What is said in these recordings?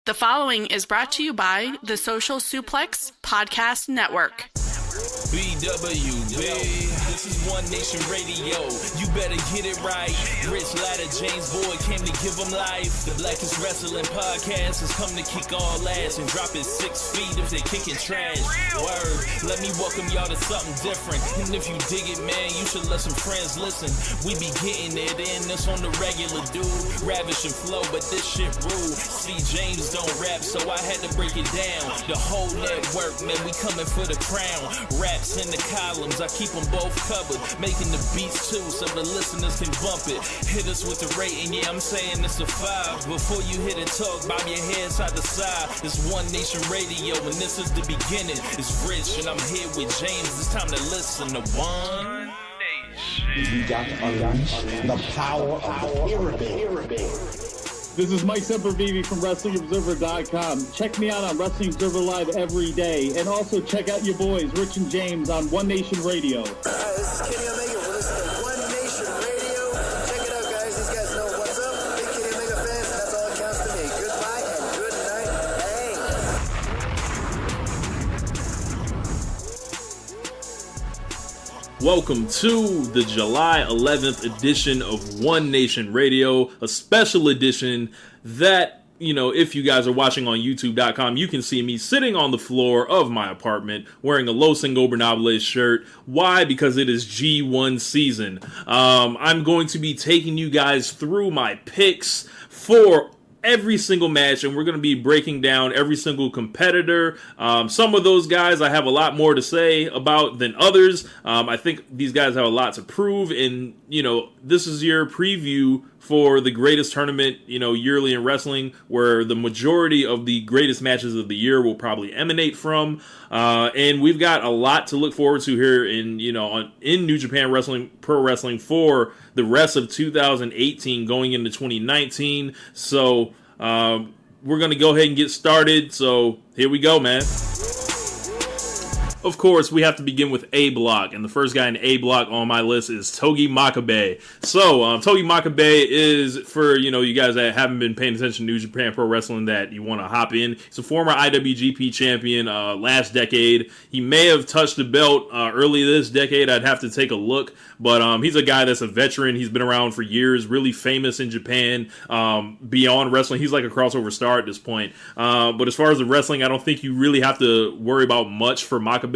The following is brought to you by the Social Suplex Podcast Network. BWB, this is One Nation Radio. You better get it right. Rich Latta, James Boyd came to give them life. The Blackest Wrestling Podcast has come to kick all ass and drop it 6 feet if they kicking trash. Word, let me welcome y'all to something different. And if you dig it, man, you should let some friends listen. We be getting it in, this on the regular, dude. Ravish and flow, but this shit rude. See, James don't rap, so I had to break it down. The whole network, man, we coming for the crown. Raps in the columns, I keep them both covered. Making the beats too, so the listeners can bump it. Hit us with the rating, yeah, I'm saying it's a 5. Before you hit it, talk, bob your head side to side. It's One Nation Radio, and this is the beginning. It's Rich, and I'm here with James. It's time to listen to One Nation. We got to unleash the power of the pyramid. This is Mike Sempervive from WrestlingObserver.com. Check me out on Wrestling Observer Live every day. And also check out your boys, Rich and James, on One Nation Radio. This is Kenny Omega. We're listening to One Nation Radio. Check it out, guys. These guys know what's up. Big Kenny Omega fans, and that's all that counts to me. Goodbye and good night. Bang. Welcome to the July 11th edition of One Nation Radio, a special edition that, if you guys are watching on YouTube.com, you can see me sitting on the floor of my apartment wearing a Los Ingobernables shirt. Why? Because it is G1 season. I'm going to be taking you guys through my picks for every single match, and we're going to be breaking down every single competitor. Some of those guys I have a lot more to say about than others. I think these guys have a lot to prove, and this is your preview for the greatest tournament yearly in wrestling, where the majority of the greatest matches of the year will probably emanate from. And we've got a lot to look forward to here in New Japan Wrestling, Pro Wrestling, for the rest of 2018 going into 2019. So we're going to go ahead and get started. So here we go, man. Of course, we have to begin with A Block, and the first guy in A Block on my list is Togi Makabe. So, Togi Makabe is, for, you guys that haven't been paying attention to New Japan Pro Wrestling, that you want to hop in. He's a former IWGP champion last decade. He may have touched the belt early this decade. I'd have to take a look, but he's a guy that's a veteran. He's been around for years, really famous in Japan, beyond wrestling. He's like a crossover star at this point. But as far as the wrestling, I don't think you really have to worry about much for Makabe.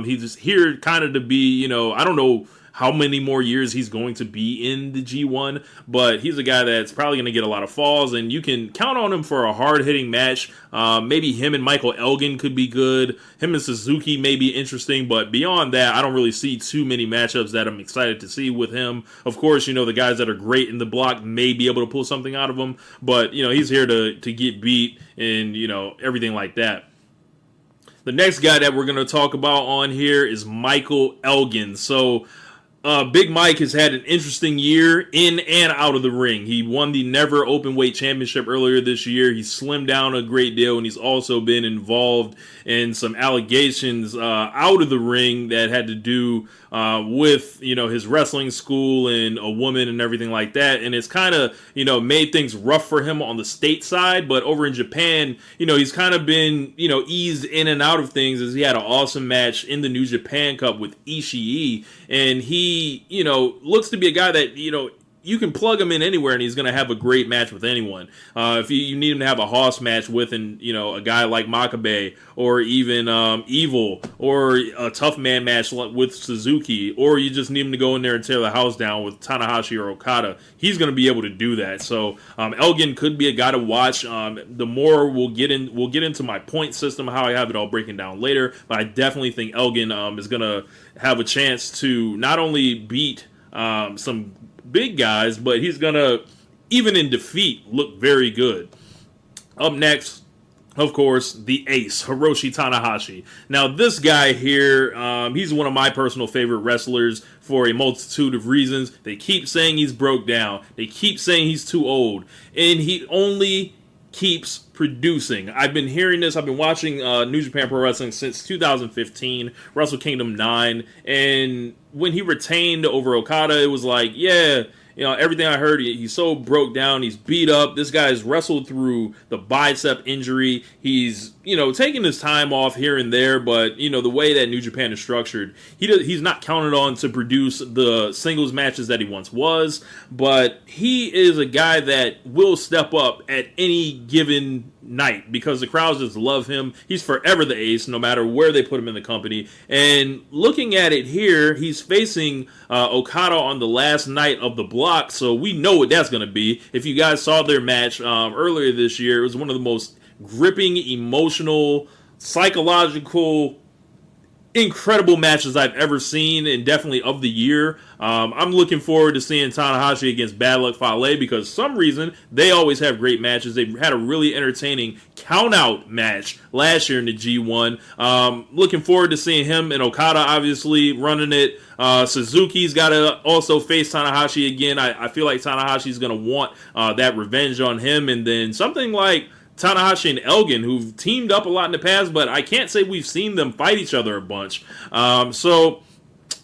He's here kind of to be, I don't know how many more years he's going to be in the G1, but he's a guy that's probably going to get a lot of falls, and you can count on him for a hard-hitting match. Maybe him and Michael Elgin could be good. Him and Suzuki may be interesting, but beyond that, I don't really see too many matchups that I'm excited to see with him. Of course, the guys that are great in the block may be able to pull something out of him, but, he's here to get beat and, everything like that. The next guy that we're going to talk about on here is Michael Elgin. So, Big Mike has had an interesting year in and out of the ring. He won the Never Openweight Championship earlier this year. He slimmed down a great deal, and he's also been involved in some allegations out of the ring that had to do with, his wrestling school and a woman and everything like that. And it's kind of, made things rough for him on the stateside. But over in Japan, he's kind of been, eased in and out of things, as he had an awesome match in the New Japan Cup with Ishii. And he, looks to be a guy that, you can plug him in anywhere and he's going to have a great match with anyone. If you need him to have a hoss match with, a guy like Makabe, or even Evil, or a tough man match with Suzuki, or you just need him to go in there and tear the house down with Tanahashi or Okada, he's going to be able to do that. So Elgin could be a guy to watch. The more we'll get into my point system, how I have it all breaking down later, but I definitely think Elgin is going to have a chance to not only beat some big guys, but he's gonna, even in defeat, look very good. Up next, of course, the ace, Hiroshi Tanahashi. Now, this guy here, he's one of my personal favorite wrestlers for a multitude of reasons. They keep saying he's broke down. They keep saying he's too old. And he only keeps producing. I've been hearing this. I've been watching New Japan Pro Wrestling since 2015, Wrestle Kingdom 9, and when he retained over Okada, it was like, yeah, everything I heard, he's so broke down. He's beat up. This guy's wrestled through the bicep injury. He's, taking his time off here and there, but, the way that New Japan is structured, he's not counted on to produce the singles matches that he once was, but he is a guy that will step up at any given night because the crowds just love him. He's forever the ace, no matter where they put him in the company. And looking at it here, he's facing Okada on the last night of the block, so we know what that's going to be. If you guys saw their match earlier this year, it was one of the most gripping, emotional, psychological, incredible matches I've ever seen, and definitely of the year. I'm looking forward to seeing Tanahashi against Bad Luck Fale because for some reason they always have great matches. They had a really entertaining count-out match last year in the G1. Looking forward to seeing him and Okada obviously running it. Suzuki's got to also face Tanahashi again. I feel like Tanahashi's going to want that revenge on him, and then something like Tanahashi and Elgin, who've teamed up a lot in the past, but I can't say we've seen them fight each other a bunch. So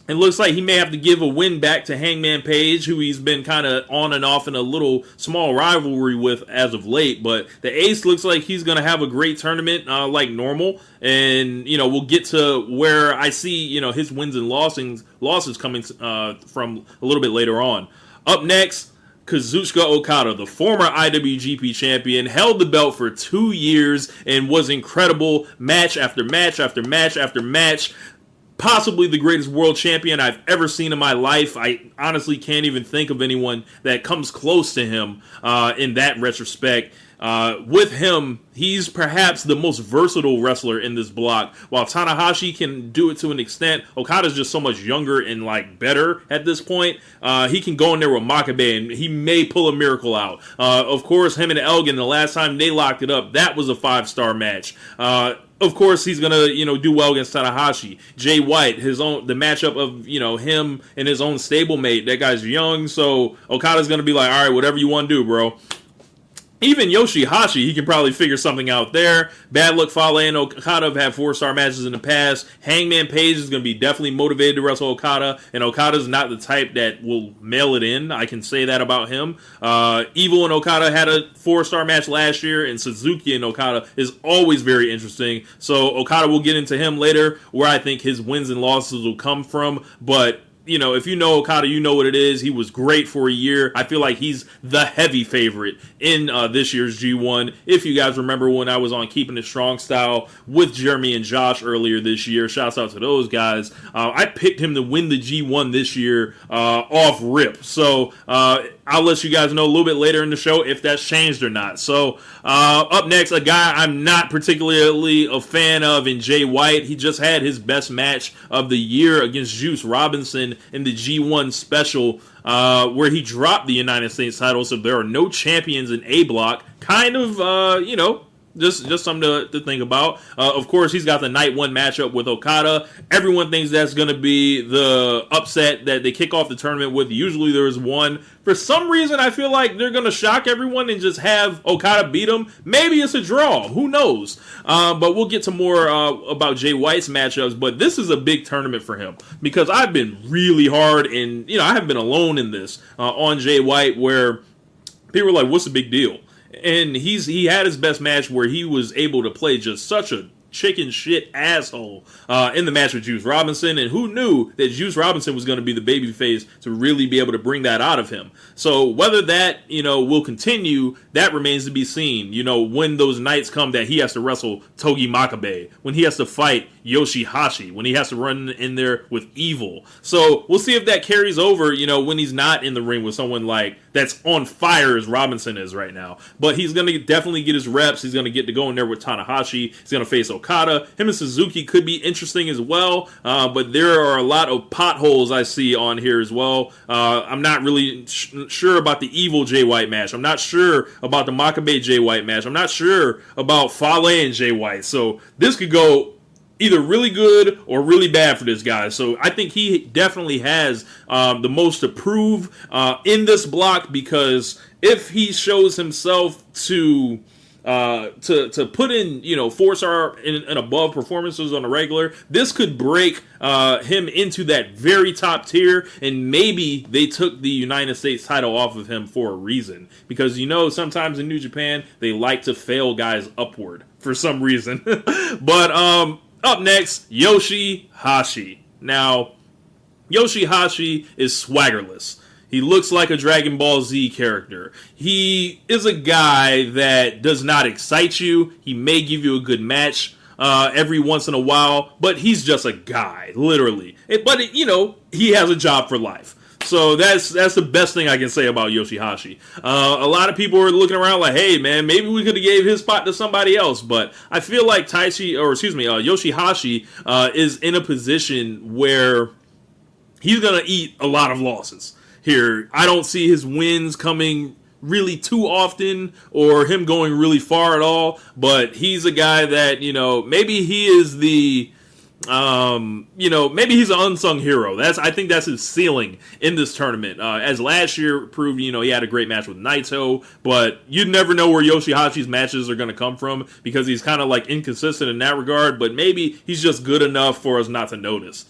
it looks like he may have to give a win back to Hangman Page, who he's been kind of on and off in a little small rivalry with as of late. But the Ace looks like he's going to have a great tournament like normal. And, we'll get to where I see, his wins and losses coming from a little bit later on. Up next, Kazuchika Okada, the former IWGP champion, held the belt for 2 years and was incredible match after match after match after match. Possibly the greatest world champion I've ever seen in my life. I honestly can't even think of anyone that comes close to him in that retrospect. With him, he's perhaps the most versatile wrestler in this block. While Tanahashi can do it to an extent, Okada's just so much younger and better at this point. He can go in there with Makabe and he may pull a miracle out. Of course, him and Elgin, the last time they locked it up, that was a 5-star match. Of course, he's gonna, do well against Tanahashi. Jay White, the matchup of, him and his own stablemate. That guy's young, so Okada's gonna be like, all right, whatever you want to do, bro. Even Yoshihashi, he can probably figure something out there. Bad Luck Fale and Okada have had 4-star matches in the past. Hangman Page is going to be definitely motivated to wrestle Okada, and Okada's not the type that will mail it in. I can say that about him. Evil and Okada had a 4-star match last year, and Suzuki and Okada is always very interesting. So Okada will get into him later, where I think his wins and losses will come from, but if you know Okada, you know what it is. He was great for a year. I feel like he's the heavy favorite in this year's G1. If you guys remember when I was on Keepin It Strong Style with Jeremy and Josh earlier this year, shouts out to those guys. I picked him to win the G1 this year off rip. So I'll let you guys know a little bit later in the show if that's changed or not. So up next, a guy I'm not particularly a fan of in Jay White. He just had his best match of the year against Juice Robinson in the G1 special, where he dropped the United States title, so there are no champions in A block. Kind of, just something to think about. Of course, he's got the night 1 matchup with Okada. Everyone thinks that's going to be the upset that they kick off the tournament with. Usually there is one. For some reason, I feel like they're going to shock everyone and just have Okada beat him. Maybe it's a draw. Who knows? But we'll get to more about Jay White's matchups. But this is a big tournament for him because I've been really hard, and I haven't been alone in this on Jay White, where people are like, what's the big deal? And he had his best match where he was able to play just such a chicken shit asshole in the match with Juice Robinson, and who knew that Juice Robinson was going to be the babyface to really be able to bring that out of him. So whether that will continue, that remains to be seen. When those nights come that he has to wrestle Togi Makabe, when he has to fight Yoshihashi, when he has to run in there with Evil. So we'll see if that carries over, when he's not in the ring with someone like that's on fire as Robinson is right now. But he's going to definitely get his reps. He's going to get to go in there with Tanahashi. He's going to face Okada. Him and Suzuki could be interesting as well. But there are a lot of potholes I see on here as well. I'm not really sure about the Evil Jay White match. I'm not sure about the Makabe Jay White match. I'm not sure about Fale and Jay White. So this could go either really good or really bad for this guy. So I think he definitely has the most to prove in this block, because if he shows himself to to put in, 4-star and above performances on a regular, this could break him into that very top tier, and maybe they took the United States title off of him for a reason, because sometimes in New Japan they like to fail guys upward for some reason. But up next, Yoshihashi. Now, Yoshihashi is swaggerless. He looks like a Dragon Ball Z character. He is a guy that does not excite you. He may give you a good match every once in a while, but he's just a guy, literally. He has a job for life. So that's the best thing I can say about Yoshihashi. A lot of people are looking around like, hey man, maybe we could have gave his spot to somebody else. But I feel like Yoshihashi is in a position where he's gonna eat a lot of losses here. I don't see his wins coming really too often or him going really far at all, but he's a guy that, maybe he is the maybe he's an unsung hero. I think that's his ceiling in this tournament. As last year proved, he had a great match with Naito, but you never know where Yoshihashi's matches are going to come from because he's kind of like inconsistent in that regard, but maybe he's just good enough for us not to notice.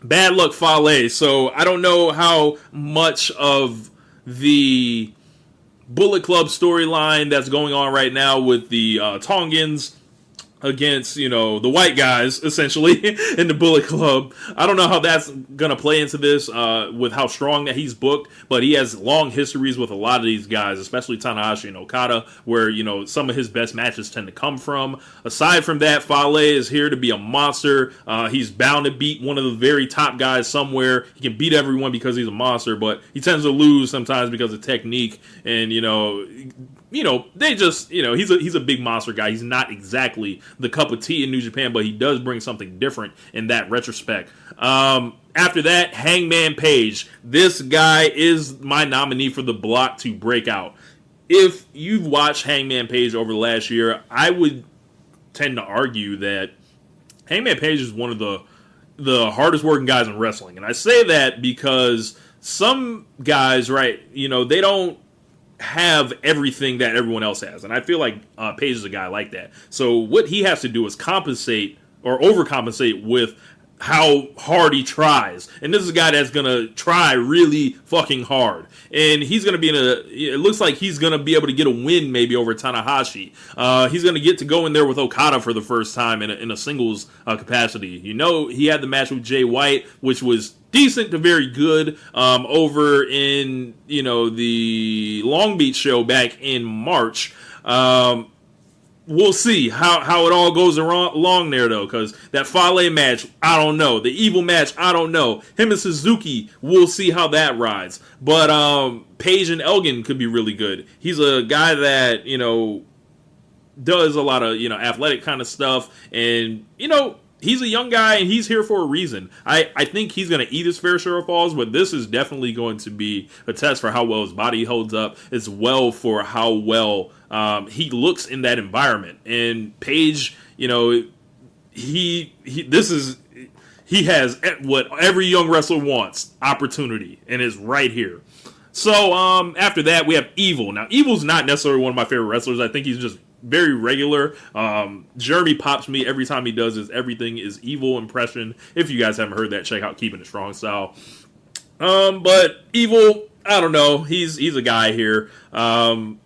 Bad Luck Fale. So I don't know how much of the Bullet Club storyline that's going on right now with the Tongans against, the white guys, essentially, in the Bullet Club. I don't know how that's going to play into this with how strong that he's booked, but he has long histories with a lot of these guys, especially Tanahashi and Okada, where, some of his best matches tend to come from. Aside from that, Fale is here to be a monster. He's bound to beat one of the very top guys somewhere. He can beat everyone because he's a monster, but he tends to lose sometimes because of technique, and, they just, he's a big monster guy. He's not exactly the cup of tea in New Japan, but he does bring something different in that retrospect. After that, Hangman Page. This guy is my nominee for the block to break out. If you've watched Hangman Page over the last year, I would tend to argue that Hangman Page is one of the hardest working guys in wrestling. And I say that because some guys, right, they don't have everything that everyone else has, and I feel like Page is a guy like that. So what he has to do is compensate or overcompensate with how hard he tries, and this is a guy that's gonna try really fucking hard, and he's gonna be it looks like he's gonna be able to get a win maybe over Tanahashi. He's gonna get to go in there with Okada for the first time in a singles capacity. He had the match with Jay White, which was decent to very good over in the Long Beach show back in March. We'll see how it all goes along there, though, because that Fale match, I don't know. The Evil match, I don't know. Him and Suzuki, we'll see how that rides. But Page and Elgin could be really good. He's a guy that, does a lot of, athletic kind of stuff. And, he's a young guy, and he's here for a reason. I think he's going to eat his fair share of falls, but this is definitely going to be a test for how well his body holds up, as well for how well he looks in that environment. And Page, he has what every young wrestler wants, opportunity, and is right here. So after that, we have Evil. Now, Evil's not necessarily one of my favorite wrestlers. I think he's just very regular. Jeremy pops me every time he does his Everything is Evil impression. If you guys haven't heard that, check out Keepin It Strong Style. But Evil, I don't know. He's a guy here. Tag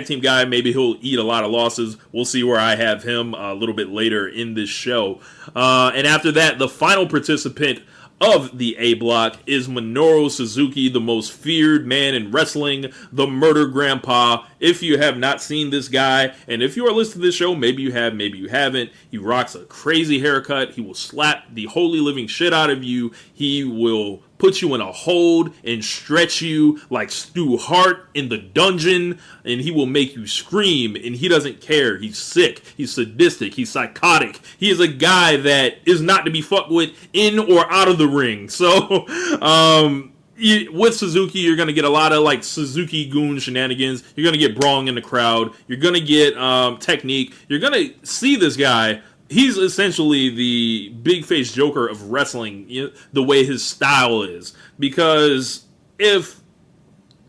team guy. Maybe he'll eat a lot of losses. We'll see where I have him a little bit later in this show. And after that, the final participant of the A block is Minoru Suzuki, the most feared man in wrestling, the Murder Grandpa. If you have not seen this guy, and if you are listening to this show, maybe you have, maybe you haven't, he rocks a crazy haircut. He will slap the holy living shit out of you. He will put you in a hold and stretch you like Stu Hart in the dungeon, and he will make you scream, and he doesn't care. He's sick, he's sadistic, he's psychotic. He is a guy that is not to be fucked with in or out of the ring. So, with Suzuki, you're going to get a lot of like Suzuki goon shenanigans. You're going to get brawling in the crowd. You're going to get technique. You're going to see this guy. He's essentially the big face Joker of wrestling, the way his style is. Because if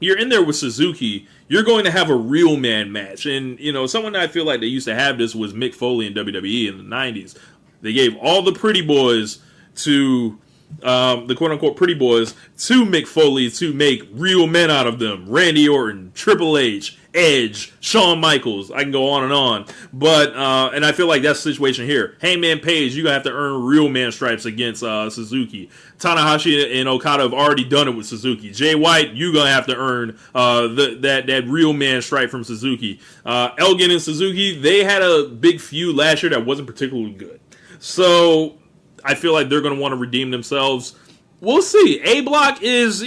you're in there with Suzuki, you're going to have a real man match. And, someone I feel like they used to have this was Mick Foley in WWE in the 90s. They gave all the pretty boys to, the quote-unquote pretty boys, to Mick Foley to make real men out of them. Randy Orton, Triple H, Edge, Shawn Michaels. I can go on and on. But, and I feel like that's the situation here. Hangman Page, you're going to have to earn real man stripes against Suzuki. Tanahashi and Okada have already done it with Suzuki. Jay White, you're going to have to earn that real man stripe from Suzuki. Elgin and Suzuki, they had a big feud last year that wasn't particularly good. So I feel like they're going to want to redeem themselves. We'll see. A Block is,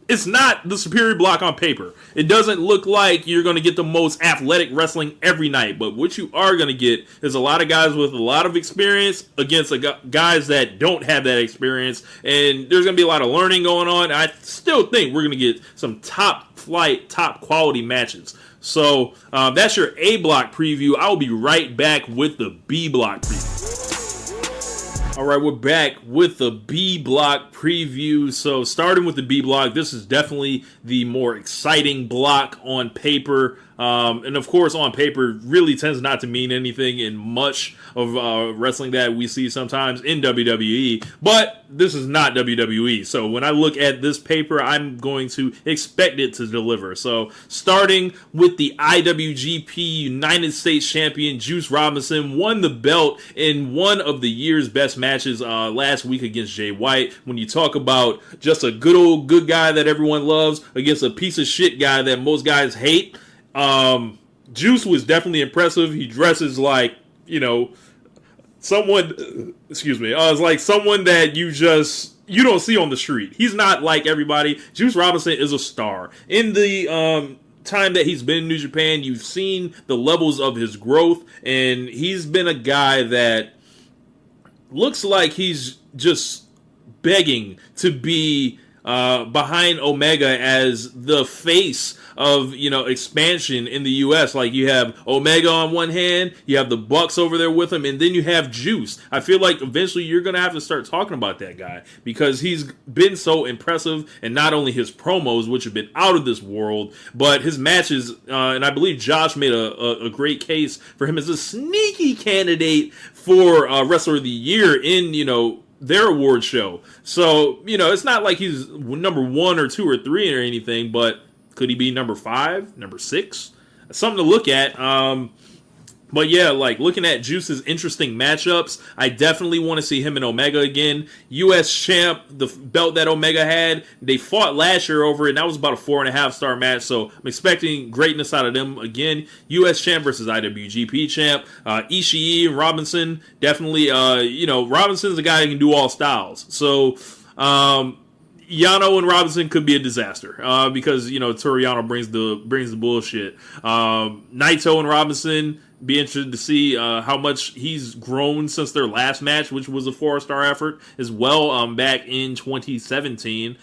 it's not the superior block on paper. It doesn't look like you're going to get the most athletic wrestling every night. But what you are going to get is a lot of guys with a lot of experience against guys that don't have that experience. And there's going to be a lot of learning going on. I still think we're going to get some top flight, top quality matches. So that's your A Block preview. I'll be right back with the B Block preview. All right, we're back with the B Block preview. So starting with the B Block, this is definitely the more exciting block on paper. And of course, on paper, really tends not to mean anything in much of wrestling that we see sometimes in WWE. But this is not WWE. So when I look at this paper, I'm going to expect it to deliver. So starting with the IWGP United States Champion, Juice Robinson, won the belt in one of the year's best matches last week against Jay White. When you talk about just a good guy that everyone loves against a piece of shit guy that most guys hate, Juice was definitely impressive. He dresses like, someone, it's like someone that you don't see on the street. He's not like everybody. Juice Robinson is a star. In the time that he's been in New Japan, you've seen the levels of his growth, and he's been a guy that looks like he's just begging to be behind Omega as the face of, expansion in the U.S. Like, you have Omega on one hand, you have the Bucks over there with him, and then you have Juice. I feel like eventually you're going to have to start talking about that guy because he's been so impressive, and not only his promos, which have been out of this world, but his matches, and I believe Josh made a great case for him as a sneaky candidate for Wrestler of the Year in, their award show. So, it's not like he's number 1 or 2 or 3 or anything, but could he be number 5, number 6? Something to look at. But yeah, like looking at Juice's interesting matchups, I definitely want to see him and Omega again. U.S. champ, the belt that Omega had, they fought last year over it, and that was about a 4.5-star match, so I'm expecting greatness out of them again. U.S. champ versus IWGP champ. Ishii and Robinson, definitely, Robinson's a guy who can do all styles. So, Yano and Robinson could be a disaster because, Toru Yano brings the bullshit. Naito and Robinson, be interested to see how much he's grown since their last match, which was a 4-star effort as well back in 2017.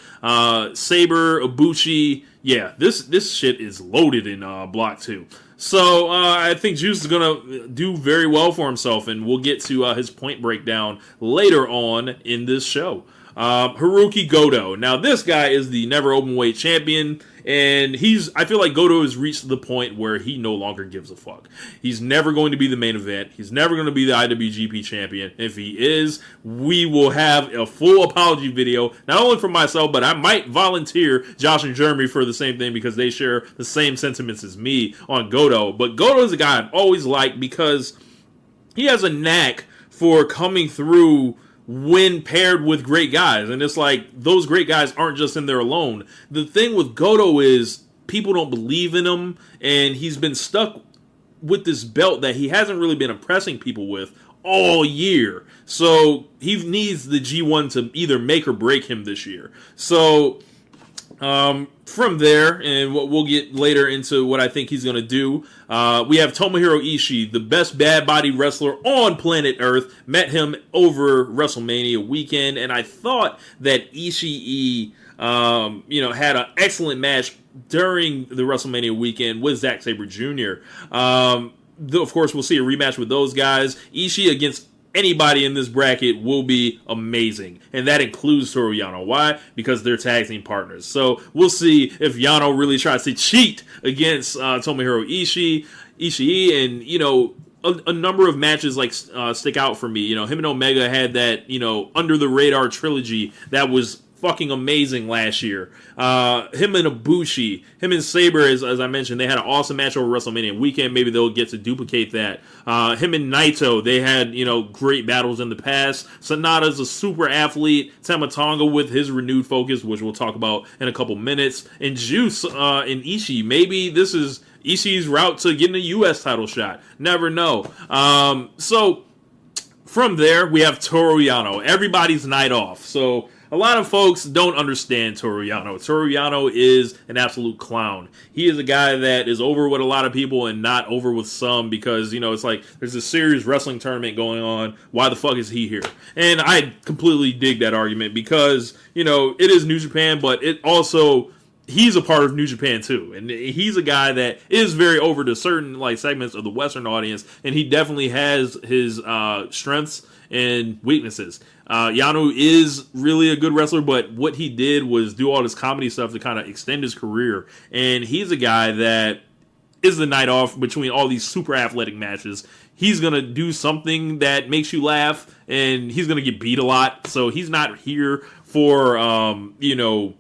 Sabre, Ibushi, yeah, this shit is loaded in Block 2. So I think Juice is going to do very well for himself, and we'll get to his point breakdown later on in this show. Hiroki Goto. Now, this guy is the never openweight champion, and I feel like Goto has reached the point where he no longer gives a fuck. He's never going to be the main event. He's never going to be the IWGP champion. If he is, we will have a full apology video, not only for myself, but I might volunteer Josh and Jeremy for the same thing because they share the same sentiments as me on Goto. But Goto is a guy I've always liked because he has a knack for coming through when paired with great guys. And it's like, those great guys aren't just in there alone. The thing with Goto is people don't believe in him, and he's been stuck with this belt that he hasn't really been impressing people with all year. So he needs the G1 to either make or break him this year. So from there, and what we'll get later into what I think he's going to do, we have Tomohiro Ishii, the best bad body wrestler on planet Earth. Met him over WrestleMania weekend, and I thought that Ishii, had an excellent match during the WrestleMania weekend with Zack Sabre Jr. Of course, we'll see a rematch with those guys. Ishii against anybody in this bracket will be amazing. And that includes Toru Yano. Why? Because they're tag team partners. So we'll see if Yano really tries to cheat against Tomohiro Ishii. And, you know, a number of matches like stick out for me. You know, him and Omega had that, you know, under the radar trilogy that was fucking amazing last year. Him and Ibushi, him and Sabre, as I mentioned, they had an awesome match over WrestleMania weekend. Maybe they'll get to duplicate that. Him and Naito, they had, you know, great battles in the past. Sonata's a super athlete. Tama Tonga with his renewed focus, which we'll talk about in a couple minutes. And Juice and Ishii, maybe this is Ishii's route to getting a U.S. title shot. Never know. So from there, we have Toru Yano. Everybody's night off. So a lot of folks don't understand Toru Yano. Toru Yano is an absolute clown. He is a guy that is over with a lot of people and not over with some because, you know, it's like there's a serious wrestling tournament going on. Why the fuck is he here? And I completely dig that argument because, you know, it is New Japan, but it also, he's a part of New Japan too. And he's a guy that is very over to certain like segments of the Western audience, and he definitely has his strengths and weaknesses. Yano is really a good wrestler, but what he did was do all this comedy stuff to kind of extend his career. And he's a guy that is the night off between all these super athletic matches. He's going to do something that makes you laugh, and he's going to get beat a lot. So he's not here for, you know,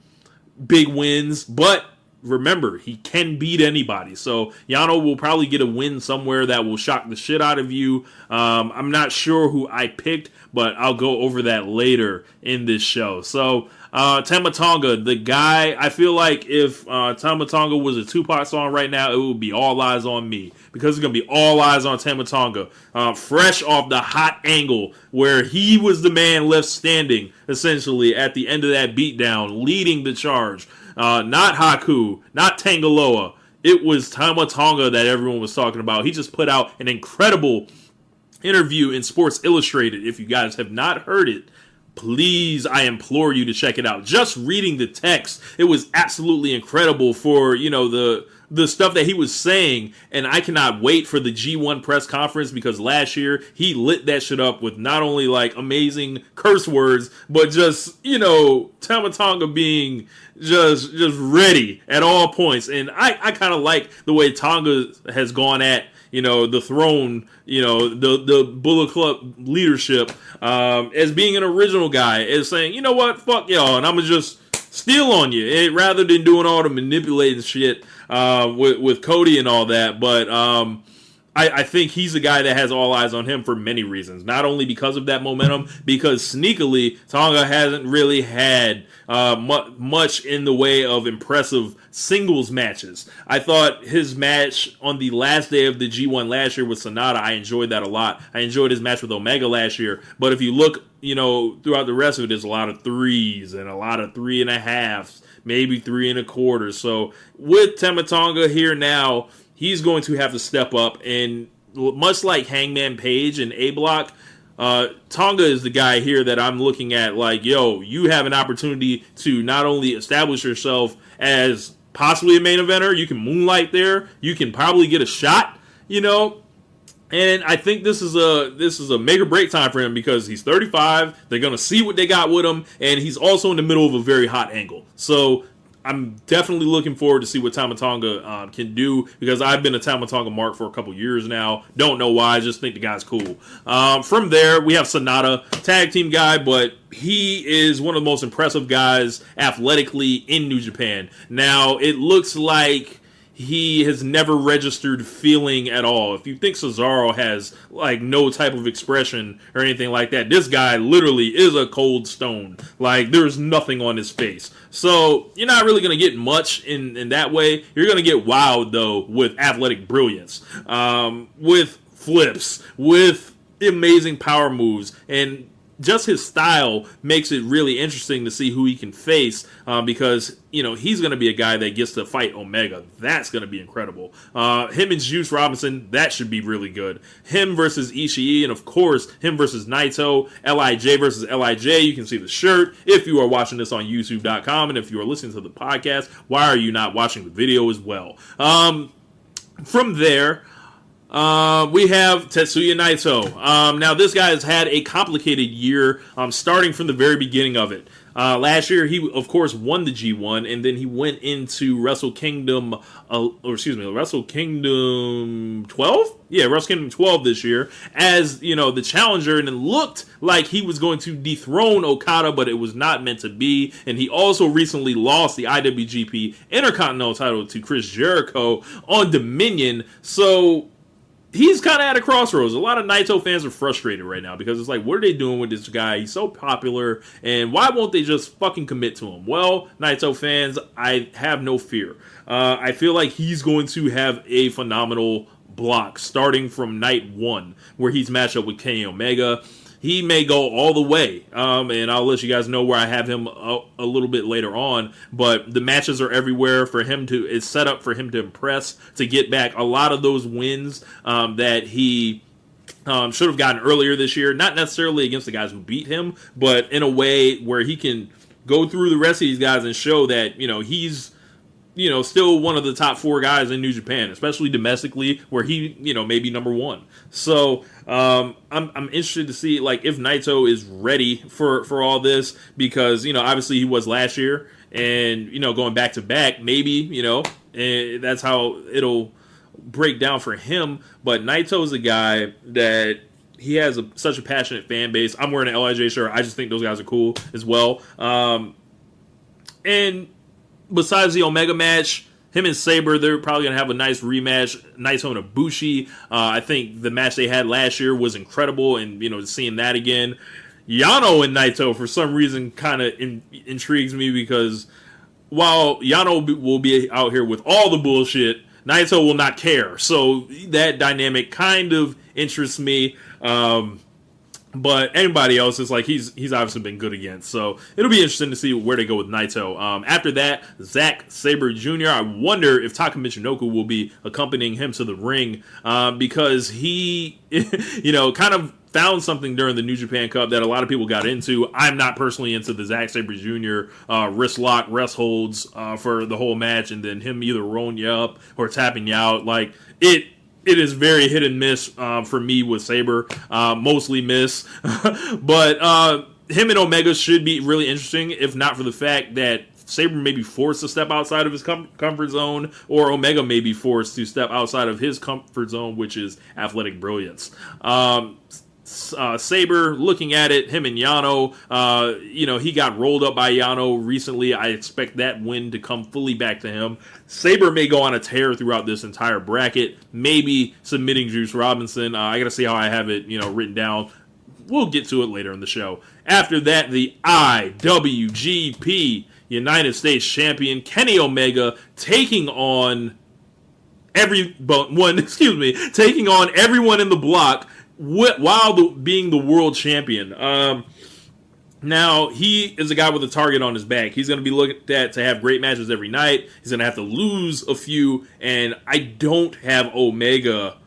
big wins, but remember, he can beat anybody. So Yano will probably get a win somewhere that will shock the shit out of you. I'm not sure who I picked, but I'll go over that later in this show. So Tama Tonga, the guy, I feel like if Tama Tonga was a Tupac song right now, it would be All Eyes on Me, because it's going to be all eyes on Tama Tonga. Fresh off the hot angle where he was the man left standing, essentially, at the end of that beatdown, leading the charge. Not Haku, not Tangaloa. It was Tama Tonga that everyone was talking about. He just put out an incredible interview in Sports Illustrated. If you guys have not heard it, please, I implore you to check it out. Just reading the text, it was absolutely incredible for, you know, the stuff that he was saying, and I cannot wait for the G1 press conference, because last year he lit that shit up with not only like amazing curse words, but just, you know, Tama Tonga being just ready at all points. And I kind of like the way Tonga has gone at, you know, the throne, you know, the Bullet Club leadership, as being an original guy, as saying, you know what, fuck y'all, and I'm gonna just steal on you, and rather than doing all the manipulating shit with Cody and all that. But I think he's a guy that has all eyes on him for many reasons. Not only because of that momentum, because sneakily, Tonga hasn't really had much in the way of impressive singles matches. I thought his match on the last day of the G1 last year with Sonata, I enjoyed that a lot. I enjoyed his match with Omega last year. But if you look, you know, throughout the rest of it, there's a lot of threes and a lot of 3.5s, maybe 3 1/4. So with Tama Tonga here now, he's going to have to step up, and much like Hangman Page and A-Block, Tonga is the guy here that I'm looking at like, yo, you have an opportunity to not only establish yourself as possibly a main eventer, you can moonlight there, you can probably get a shot, you know, and I think this is a make or break time for him, because he's 35, they're going to see what they got with him, and he's also in the middle of a very hot angle. So I'm definitely looking forward to see what Tama Tonga can do, because I've been a Tama Tonga mark for a couple years now. Don't know why, I just think the guy's cool. From there, we have Sonata, tag team guy, but he is one of the most impressive guys athletically in New Japan. Now, it looks like he has never registered feeling at all. If you think Cesaro has like no type of expression or anything like that, this guy literally is a cold stone. Like, there's nothing on his face. So you're not really going to get much in that way. You're going to get wowed, though, with athletic brilliance, with flips, with amazing power moves, and just his style makes it really interesting to see who he can face, because, you know, he's going to be a guy that gets to fight Omega. That's going to be incredible. Him and Juice Robinson, that should be really good. Him versus Ishii, and of course, him versus Naito. LIJ versus LIJ. You can see the shirt if you are watching this on YouTube.com, and if you are listening to the podcast, why are you not watching the video as well? From there, We have Tetsuya Naito. Now, this guy has had a complicated year, starting from the very beginning of it. Last year, he, of course, won the G1, and then he went into Wrestle Kingdom 12? Yeah, Wrestle Kingdom 12 this year as, the challenger, and it looked like he was going to dethrone Okada, but it was not meant to be. And he also recently lost the IWGP Intercontinental title to Chris Jericho on Dominion, so he's kind of at a crossroads. A lot of Naito fans are frustrated right now because it's like, what are they doing with this guy? He's so popular, and why won't they just fucking commit to him? Well, Naito fans, I have no fear. I feel like he's going to have a phenomenal block starting from night 1, where he's matched up with Kenny Omega. He may go all the way, and I'll let you guys know where I have him a little bit later on, but the matches are everywhere for him to, it's set up for him to impress, to get back a lot of those wins that he should have gotten earlier this year, not necessarily against the guys who beat him, but in a way where he can go through the rest of these guys and show that, he's still one of the top 4 guys in New Japan, especially domestically, where he, may be number 1. So, I'm interested to see, like, if Naito is ready for all this, because, obviously he was last year, and, going back to back, maybe, and that's how it'll break down for him. But Naito's a guy that he has such a passionate fan base. I'm wearing an LIJ shirt. I just think those guys are cool as well. And besides the Omega match, him and Sabre, they're probably going to have a nice rematch. Naito and Ibushi. I think the match they had last year was incredible, and, seeing that again. Yano and Naito, for some reason, kind of intrigues me, because while Yano will be out here with all the bullshit, Naito will not care. So that dynamic kind of interests me. But anybody else is like, he's obviously been good against. So it'll be interesting to see where they go with Naito. After that, Zack Sabre Jr. I wonder if Taka Michinoku will be accompanying him to the ring, because he, kind of found something during the New Japan Cup that a lot of people got into. I'm not personally into the Zack Sabre Jr. Wrist lock, rest holds for the whole match, and then him either rolling you up or tapping you out. Like, it is very hit and miss for me with Sabre, mostly miss. But him and Omega should be really interesting, if not for the fact that Sabre may be forced to step outside of his comfort zone, or Omega may be forced to step outside of his comfort zone, which is athletic brilliance. Sabre, looking at it, him and Yano, he got rolled up by Yano recently. I expect that win to come fully back to him. Sabre may go on a tear throughout this entire bracket, maybe submitting Juice Robinson. I gotta see how I have it, written down. We'll get to it later in the show. After that, the IWGP United States Champion Kenny Omega taking on everyone in the block, while being the world champion. Now, he is a guy with a target on his back. He's going to be looked at to have great matches every night. He's going to have to lose a few, and I don't have Omega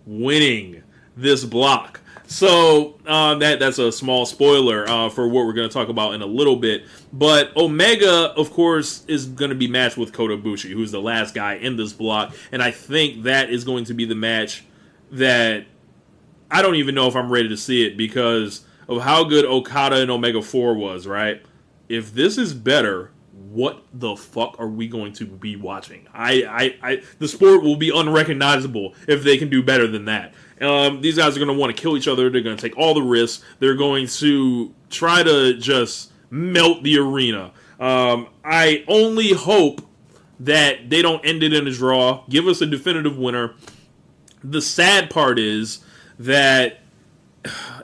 winning this block. So, that's a small spoiler for what we're going to talk about in a little bit. But Omega, of course, is going to be matched with Kota Ibushi, who's the last guy in this block, and I think that is going to be the match that I don't even know if I'm ready to see it, because of how good Okada and Omega 4 was, right? If this is better, what the fuck are we going to be watching? The sport will be unrecognizable if they can do better than that. These guys are going to want to kill each other. They're going to take all the risks. They're going to try to just melt the arena. I only hope that they don't end it in a draw. Give us a definitive winner. The sad part is that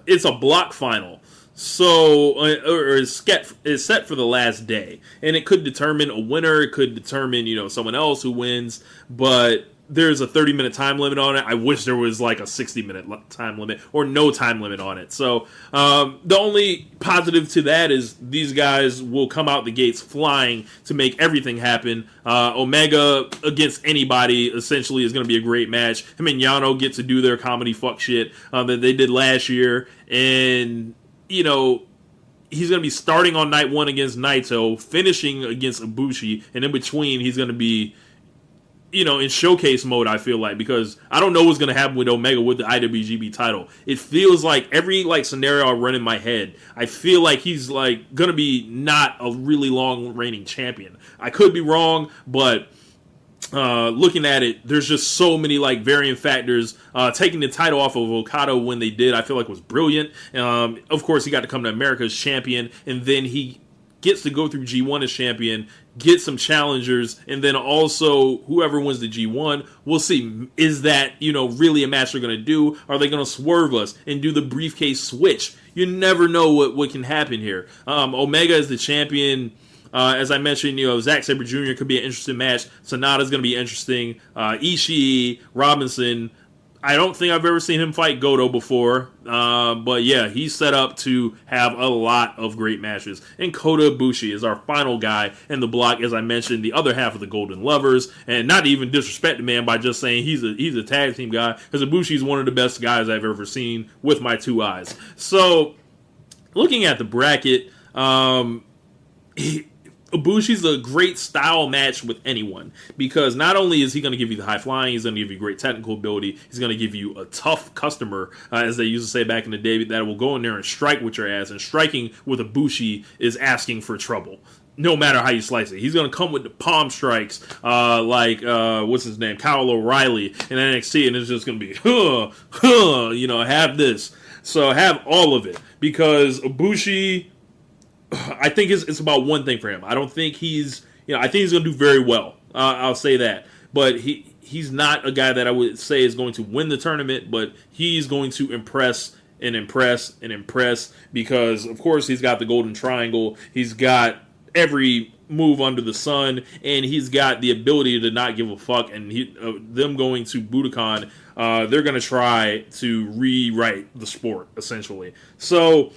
it's a block final, so or is set for the last day, and it could determine a winner. It could determine someone else who wins, but there's a 30-minute time limit on it. I wish there was like a 60-minute time limit or no time limit on it. So the only positive to that is these guys will come out the gates flying to make everything happen. Omega against anybody essentially is going to be a great match. Him and Yano get to do their comedy fuck shit that they did last year. And, he's going to be starting on night 1 against Naito, finishing against Ibushi, and in between he's going to be in showcase mode, I feel like, because I don't know what's going to happen with Omega with the IWGP title. It feels like every scenario I run in my head, I feel like he's going to be not a really long reigning champion. I could be wrong, but looking at it, there's just so many varying factors. Taking the title off of Okada when they did, I feel like was brilliant. Of course, he got to come to America as champion, and then he gets to go through G1 as champion, get some challengers, and then also whoever wins the G1, we'll see. Is that, really a match they're going to do? Are they going to swerve us and do the briefcase switch? You never know what can happen here. Omega is the champion. As I mentioned, Zack Sabre Jr. could be an interesting match. Sonata's going to be interesting. Ishii, Robinson. I don't think I've ever seen him fight Goto before. But yeah, he's set up to have a lot of great matches. And Kota Ibushi is our final guy in the block, as I mentioned, the other half of the Golden Lovers. And not to even disrespect the man by just saying he's a tag team guy, because Ibushi's one of the best guys I've ever seen with my two eyes. So, looking at the bracket, Ibushi's a great style match with anyone, because not only is he going to give you the high flying, he's going to give you great technical ability, he's going to give you a tough customer, as they used to say back in the day, that will go in there and strike with your ass, and striking with Ibushi is asking for trouble. No matter how you slice it. He's going to come with the palm strikes, what's his name, Kyle O'Reilly in NXT, and it's just going to be, have this. So have all of it, because Ibushi, I think it's about one thing for him. I don't think I think he's going to do very well. I'll say that. But he's not a guy that I would say is going to win the tournament, but he's going to impress and impress and impress, because, of course, he's got the Golden Triangle. He's got every move under the sun, and he's got the ability to not give a fuck. And them going to Budokan, they're going to try to rewrite the sport, essentially. So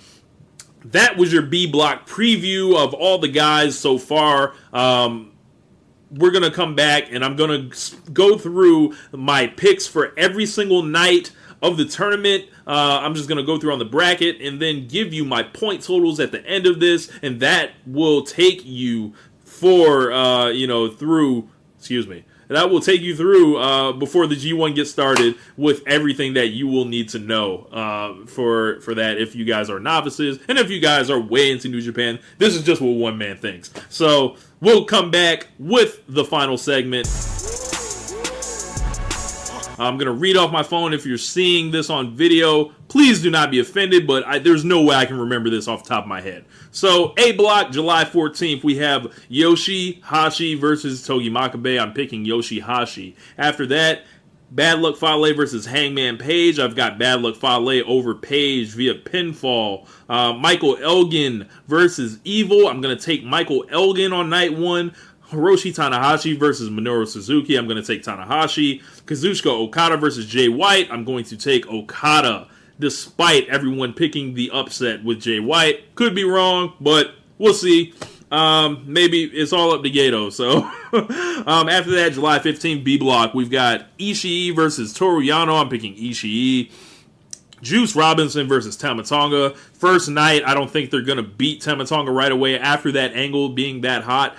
that was your B block preview of all the guys so far. We're going to come back, and I'm going to go through my picks for every single night of the tournament. I'm just going to go through on the bracket and then give you my point totals at the end of this, and that will take you that will take you through before the G1 gets started, with everything that you will need to know for that, if you guys are novices, and if you guys are way into New Japan. This is just what one man thinks. So we'll come back with the final segment. I'm going to read off my phone. If you're seeing this on video, please do not be offended, but there's no way I can remember this off the top of my head. So, A block, July 14th, we have Yoshi-Hashi versus Togi Makabe. I'm picking Yoshi-Hashi. After that, Bad Luck Fale versus Hangman Page. I've got Bad Luck Fale over Page via pinfall. Michael Elgin versus Evil. I'm going to take Michael Elgin on night one. Hiroshi Tanahashi versus Minoru Suzuki. I'm going to take Tanahashi. Kazuchika Okada versus Jay White. I'm going to take Okada, despite everyone picking the upset with Jay White. Could be wrong, but we'll see. Maybe it's all up to Gato. So after that, July 15th, B block, we've got Ishii versus Toru Yano. I'm picking Ishii. Juice Robinson versus Tama Tonga. First night, I don't think they're going to beat Tama Tonga right away after that angle being that hot.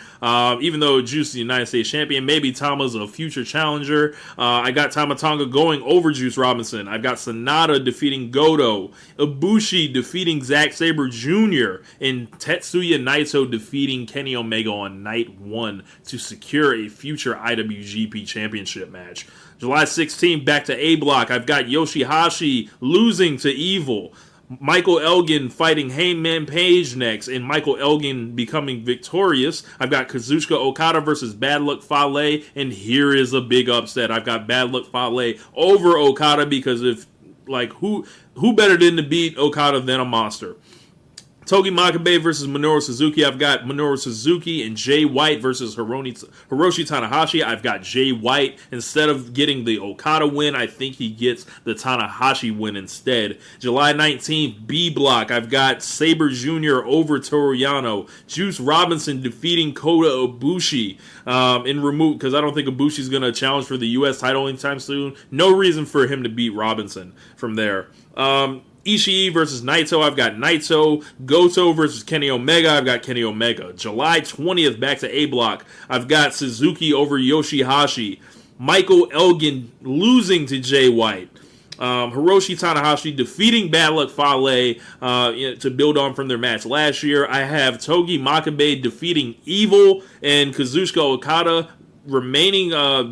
Even though Juice is the United States champion, maybe Tama's a future challenger. I got Tama Tonga going over Juice Robinson. I've got Sonata defeating Goto. Ibushi defeating Zack Sabre Jr. And Tetsuya Naito defeating Kenny Omega on night one to secure a future IWGP championship match. July 16th, back to A block. I've got Yoshi-Hashi losing to Evil. Michael Elgin fighting Hangman Page next, and Michael Elgin becoming victorious. I've got Kazuchika Okada versus Bad Luck Fale, and here is a big upset. I've got Bad Luck Fale over Okada, because who better than to beat Okada than a monster? Togi Makabe versus Minoru Suzuki. I've got Minoru Suzuki and Jay White versus Hiroshi Tanahashi. I've got Jay White. Instead of getting the Okada win, I think he gets the Tanahashi win instead. July 19th, B block. I've got Sabre Jr. over Toru Yano. Juice Robinson defeating Kota Ibushi in remove, because I don't think Ibushi's going to challenge for the U.S. title anytime soon. No reason for him to beat Robinson from there. Ishii versus Naito. I've got Naito. Goto versus Kenny Omega. I've got Kenny Omega. July 20th, back to A block. I've got Suzuki over Yoshi-Hashi. Michael Elgin losing to Jay White. Hiroshi Tanahashi defeating Bad Luck Fale to build on from their match last year. I have Togi Makabe defeating Evil and Kazuchika Okada remaining becoming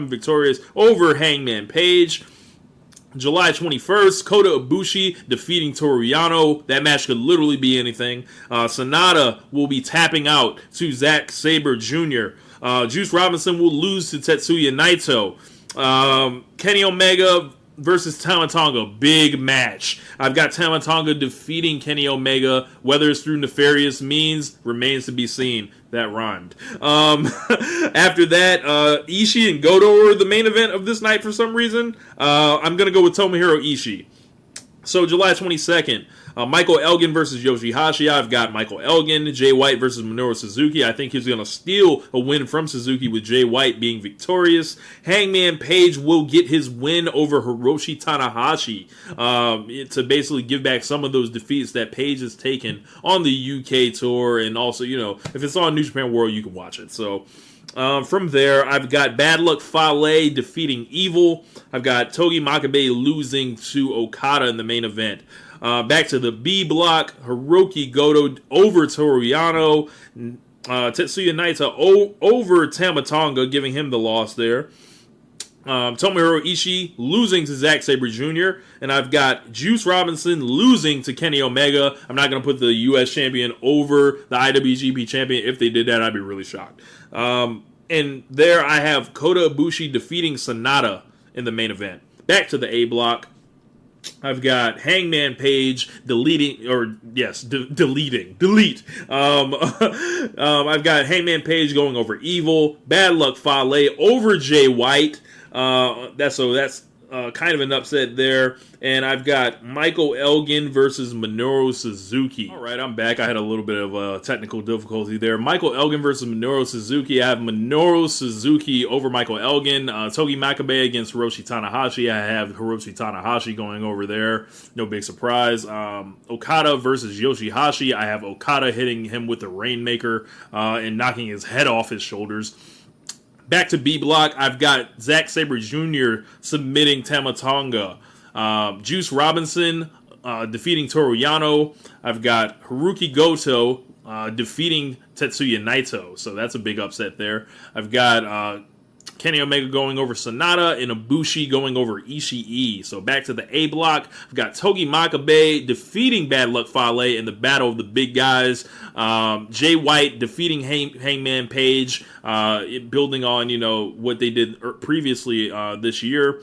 victorious over Hangman Page. July 21st, Kota Ibushi defeating Toru Yano. That match could literally be anything. Sonata will be tapping out to Zack Sabre Jr. Juice Robinson will lose to Tetsuya Naito. Kenny Omega versus Tama Tonga, big match. I've got Tama Tonga defeating Kenny Omega. Whether it's through nefarious means remains to be seen. That rhymed. After that, Ishii and Goto are the main event of this night for some reason. I'm going to go with Tomohiro Ishii. So July 22nd, Michael Elgin versus Yoshihashi. I've got Michael Elgin. Jay White versus Minoru Suzuki. I think he's going to steal a win from Suzuki with Jay White being victorious. Hangman Page will get his win over Hiroshi Tanahashi to basically give back some of those defeats that Page has taken on the UK tour. And also, if it's on New Japan World, you can watch it. So from there, I've got Bad Luck Fale defeating Evil. I've got Togi Makabe losing to Okada in the main event. Back to the B block, Hiroki Goto over Toru Yano, Tetsuya Naito over Tama Tonga, giving him the loss there. Tomohiro Ishii losing to Zack Sabre Jr. And I've got Juice Robinson losing to Kenny Omega. I'm not going to put the U.S. champion over the IWGP champion. If they did that, I'd be really shocked. And there I have Kota Ibushi defeating Sonata in the main event. Back to the A block. I've got Hangman Page delete. I've got Hangman Page going over Evil. Bad Luck Fale over Jay White. That's kind of an upset there. And I've got Michael Elgin versus Minoru Suzuki. All right, I'm back. I had a little bit of technical difficulty there. Michael Elgin versus Minoru Suzuki. I have Minoru Suzuki over Michael Elgin. Togi Makabe against Hiroshi Tanahashi. I have Hiroshi Tanahashi going over there. No big surprise. Okada versus Yoshihashi. I have Okada hitting him with the Rainmaker and knocking his head off his shoulders. Back to B block, I've got Zack Sabre Jr. submitting Tama Tonga. Juice Robinson defeating Toru Yano. I've got Hiroki Goto defeating Tetsuya Naito. So that's a big upset there. I've got Kenny Omega going over Sonata and Ibushi going over Ishii. So back to the A block, I've got Togi Makabe defeating Bad Luck Fale in the Battle of the Big Guys. Jay White defeating Hangman Page, building on what they did previously this year.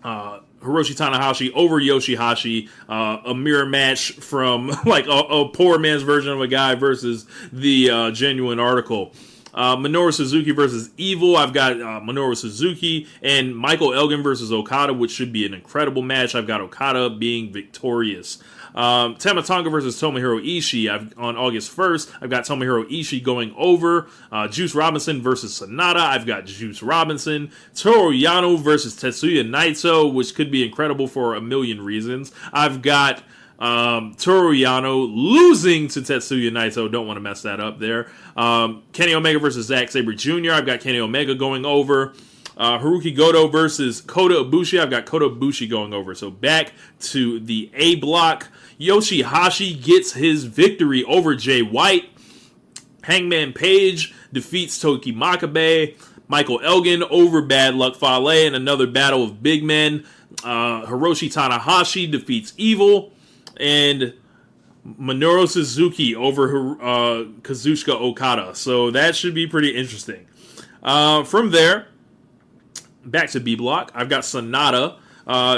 Hiroshi Tanahashi over Yoshihashi, a mirror match from like a poor man's version of a guy versus the genuine article. Minoru Suzuki versus Evil. I've got Minoru Suzuki and Michael Elgin versus Okada, which should be an incredible match. I've got Okada being victorious. Tama Tonga versus Tomohiro Ishii. On August 1st, I've got Tomohiro Ishii going over. Juice Robinson versus Sonata. I've got Juice Robinson. Toru Yano versus Tetsuya Naito, which could be incredible for a million reasons. I've got Toru Yano losing to Tetsuya Naito. Don't want to mess that up there. Kenny Omega versus Zack Sabre Jr. I've got Kenny Omega going over. Hiroki Goto versus Kota Ibushi. I've got Kota Ibushi going over. So back to the A block. Yoshihashi gets his victory over Jay White. Hangman Page defeats Togi Makabe. Michael Elgin over Bad Luck Fale in another battle of big men. Hiroshi Tanahashi defeats Evil. And Minoru Suzuki over Kazuchika Okada. So that should be pretty interesting. From there, back to B block. I've got Sonata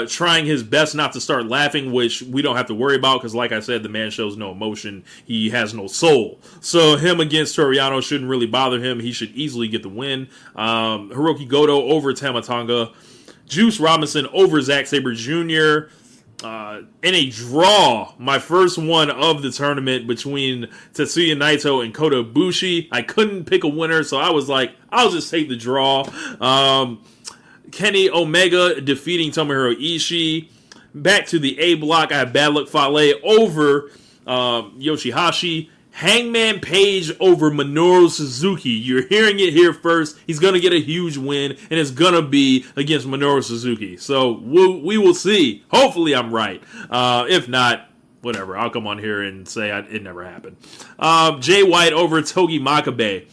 trying his best not to start laughing, which we don't have to worry about because, like I said, the man shows no emotion. He has no soul. So him against Toru Yano shouldn't really bother him. He should easily get the win. Hiroki Goto over Tama Tonga. Juice Robinson over Zack Sabre Jr., in a draw, my first one of the tournament between Tetsuya Naito and Kota Ibushi. I couldn't pick a winner, so I was like, I'll just take the draw. Kenny Omega defeating Tomohiro Ishii. Back to the A block, I have Bad Luck Fale over Yoshihashi. Hangman Page over Minoru Suzuki. You're hearing it here first. He's going to get a huge win, and it's going to be against Minoru Suzuki. So we will see. Hopefully I'm right. If not, whatever. I'll come on here and say it never happened. Jay White over Togi Makabe.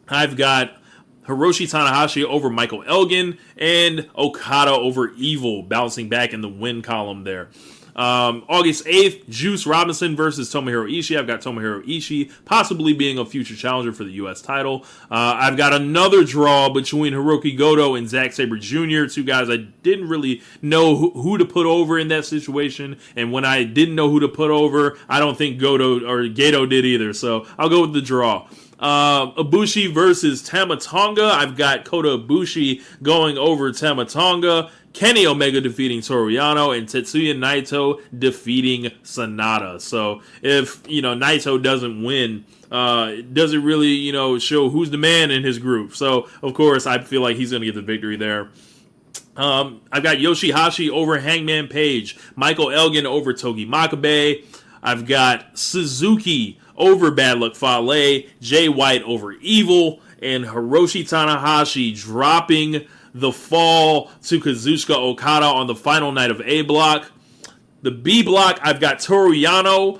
I've got Hiroshi Tanahashi over Michael Elgin, and Okada over Evil, bouncing back in the win column there. August 8th, Juice Robinson versus Tomohiro Ishii. I've got Tomohiro Ishii possibly being a future challenger for the U.S. title. I've got another draw between Hiroki Goto and Zack Sabre Jr., two guys I didn't really know who to put over in that situation, and when I didn't know who to put over, I don't think Gato did either, so I'll go with the draw. Ibushi versus Tama Tonga. I've got Kota Ibushi going over Tama Tonga. Kenny Omega defeating Toru Yano, and Tetsuya Naito defeating Sonata. So if Naito doesn't win, it doesn't really show who's the man in his group. So of course I feel like he's going to get the victory there. I've got Yoshihashi over Hangman Page, Michael Elgin over Togi Makabe. I've got Suzuki over Bad Luck Fale, Jay White over Evil, and Hiroshi Tanahashi dropping the fall to Kazuchika Okada on the final night of A Block. The B Block, I've got Toru Yano,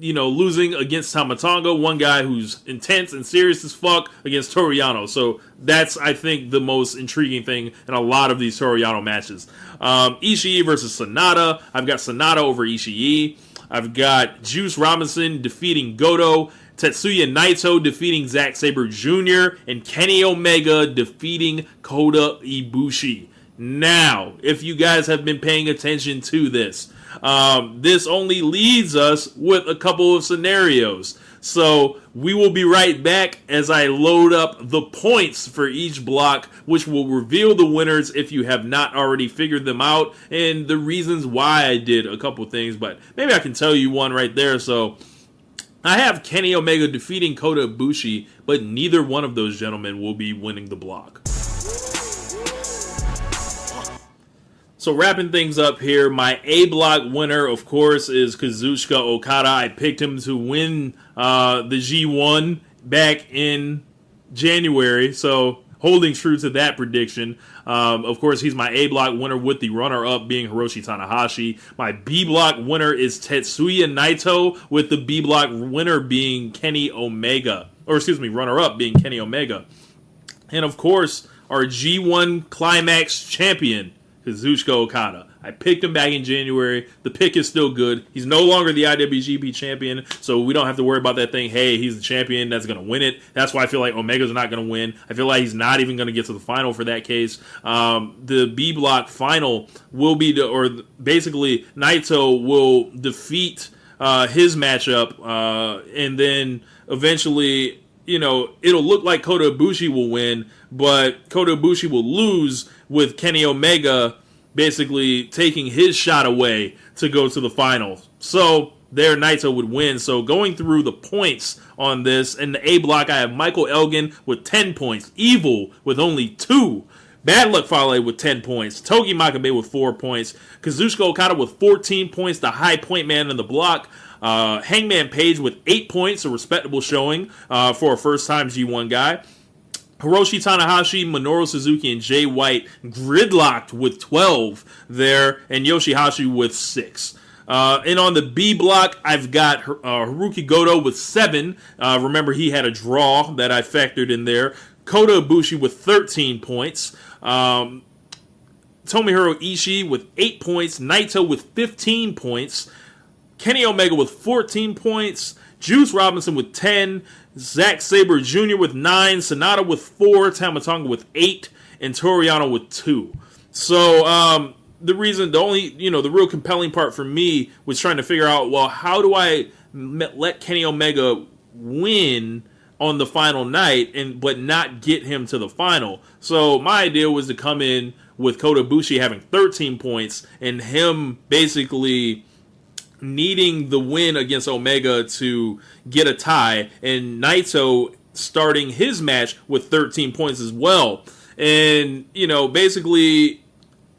losing against Tama Tonga, one guy who's intense and serious as fuck against Toru Yano. So that's, I think, the most intriguing thing in a lot of these Toru Yano matches. Ishii versus Sonata. I've got Sonata over Ishii. I've got Juice Robinson defeating Goto, Tetsuya Naito defeating Zack Sabre Jr., and Kenny Omega defeating Kota Ibushi. Now, if you guys have been paying attention to this, this only leads us with a couple of scenarios. So we will be right back as I load up the points for each block, which will reveal the winners if you have not already figured them out, and the reasons why I did a couple things, but maybe I can tell you one right there. So I have Kenny Omega defeating Kota Ibushi, but neither one of those gentlemen will be winning the block. So wrapping things up here, my A block winner, of course, is Kazuchika Okada. I picked him to win the G1 back in January, so holding true to that prediction. Of course, he's my A block winner, with the runner-up being Hiroshi Tanahashi. My B block winner is Tetsuya Naito, with the B block winner being Kenny Omega. Or excuse me, runner-up being Kenny Omega. And of course, our G1 Climax champion, Kazuchika Okada. I picked him back in January. The pick is still good. He's no longer the IWGP champion, so we don't have to worry about that thing. Hey, he's the champion that's going to win it. That's why I feel like Omega's not going to win. I feel like he's not even going to get to the final for that case. The B block final will be, basically Naito will defeat his matchup, and then eventually, it'll look like Kota Ibushi will win, but Kota Ibushi will lose, with Kenny Omega basically taking his shot away to go to the finals. So there, Naito would win. So going through the points on this, in the A block, I have Michael Elgin with 10 points, Evil with only 2, Bad Luck Fale with 10 points, Togi Makabe with 4 points, Kazuchika Okada with 14 points, the high point man in the block, Hangman Page with 8 points, a respectable showing for a first-time G1 guy. Hiroshi Tanahashi, Minoru Suzuki, and Jay White gridlocked with 12 there, and Yoshihashi with 6. And on the B block, I've got Hiroki Goto with 7. Remember, he had a draw that I factored in there. Kota Ibushi with 13 points. Tomohiro Ishii with 8 points. Naito with 15 points. Kenny Omega with 14 points. Juice Robinson with 10. Zack Sabre Jr. with 9. Sonata with 4. Tama Tonga with 8. And Toru Yano with 2. So, the real compelling part for me was trying to figure out, well, how do I let Kenny Omega win on the final night, but not get him to the final? So my idea was to come in with Kota Ibushi having 13 points and him basically needing the win against Omega to get a tie, and Naito starting his match with 13 points as well. And, basically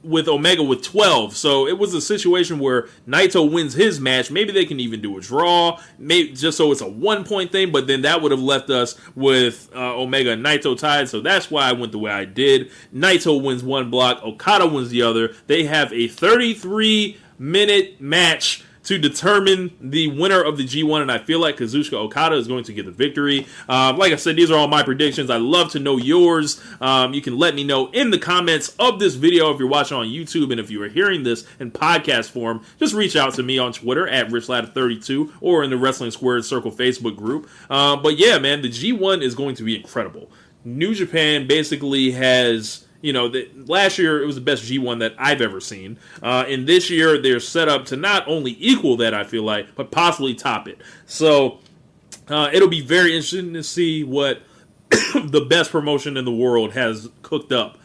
with Omega with 12. So it was a situation where Naito wins his match. Maybe they can even do a draw, maybe just so it's a 1-point thing. But then that would have left us with Omega and Naito tied. So that's why I went the way I did. Naito wins one block, Okada wins the other. They have a 33-minute match to determine the winner of the G1, and I feel like Kazuchika Okada is going to get the victory. Like I said, these are all my predictions. I'd love to know yours. You can let me know in the comments of this video if you're watching on YouTube, and if you are hearing this in podcast form, just reach out to me on Twitter at RichLadder32 or in the Wrestling Squared Circle Facebook group. But yeah, man, the G1 is going to be incredible. New Japan basically has... last year it was the best G1 that I've ever seen. And this year they're set up to not only equal that, I feel like, but possibly top it. So it'll be very interesting to see what the best promotion in the world has cooked up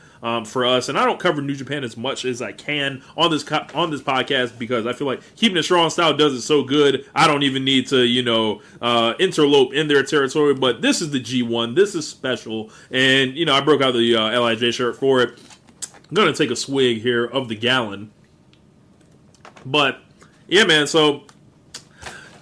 for us. And I don't cover New Japan as much as I can on this podcast because I feel like Keepin It Strong Style does it so good. I don't even need to, interlope in their territory. But this is the G1. This is special. And, I broke out the LIJ shirt for it. I'm going to take a swig here of the gallon. But, yeah, man, so...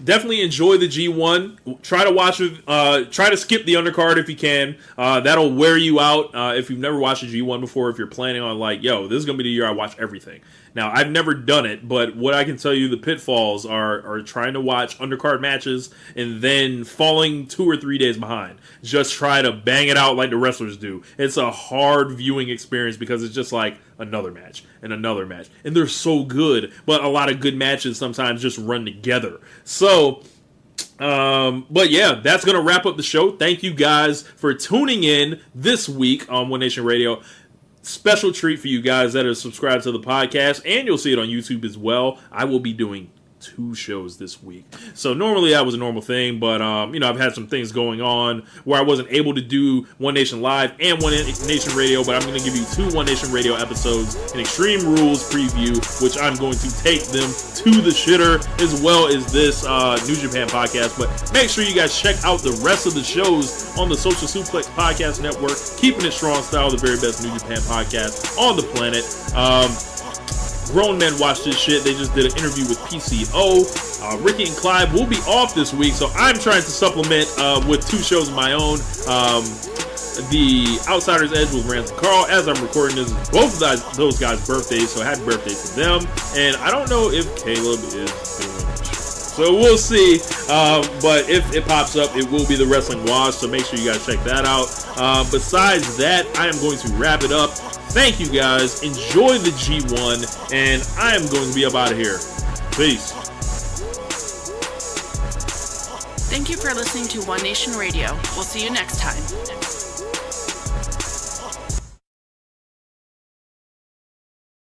definitely enjoy the G1. Try to watch it. Try to skip the undercard if you can. That'll wear you out if you've never watched a G1 before. If you're planning on this is gonna be the year I watch everything. Now I've never done it, but what I can tell you, the pitfalls are trying to watch undercard matches and then falling 2 or 3 days behind. Just try to bang it out like the wrestlers do. It's a hard viewing experience because it's just like another match and another match, and they're so good. But a lot of good matches sometimes just run together. So, but yeah, that's gonna wrap up the show. Thank you guys for tuning in this week on One Nation Radio. Special treat for you guys that are subscribed to the podcast, and you'll see it on YouTube as well. I will be doing 2 shows this week. So normally that was a normal thing, but I've had some things going on where I wasn't able to do One Nation Live and One Nation Radio, but I'm going to give you 2 One Nation Radio episodes, an Extreme Rules preview, which I'm going to take them to the shitter, as well as this New Japan podcast. But make sure you guys check out the rest of the shows on the Social Suplex Podcast Network, Keepin It Strong Style, the very best New Japan podcast on the planet. Grown men watch this shit. They just did an interview with PCO. Ricky and Clive will be off this week, so I'm trying to supplement with 2 shows of my own. The Outsider's Edge with Rance and Carl. As I'm recording this, both of those guys' birthdays, so happy birthday to them. And I don't know if Caleb is doing it. So we'll see. But if it pops up, it will be the Wrestling Wash, so make sure you guys check that out. Besides that, I am going to wrap it up. Thank you guys. Enjoy the G1, and I am going to be up out of here. Peace. Thank you for listening to One Nation Radio. We'll see you next time.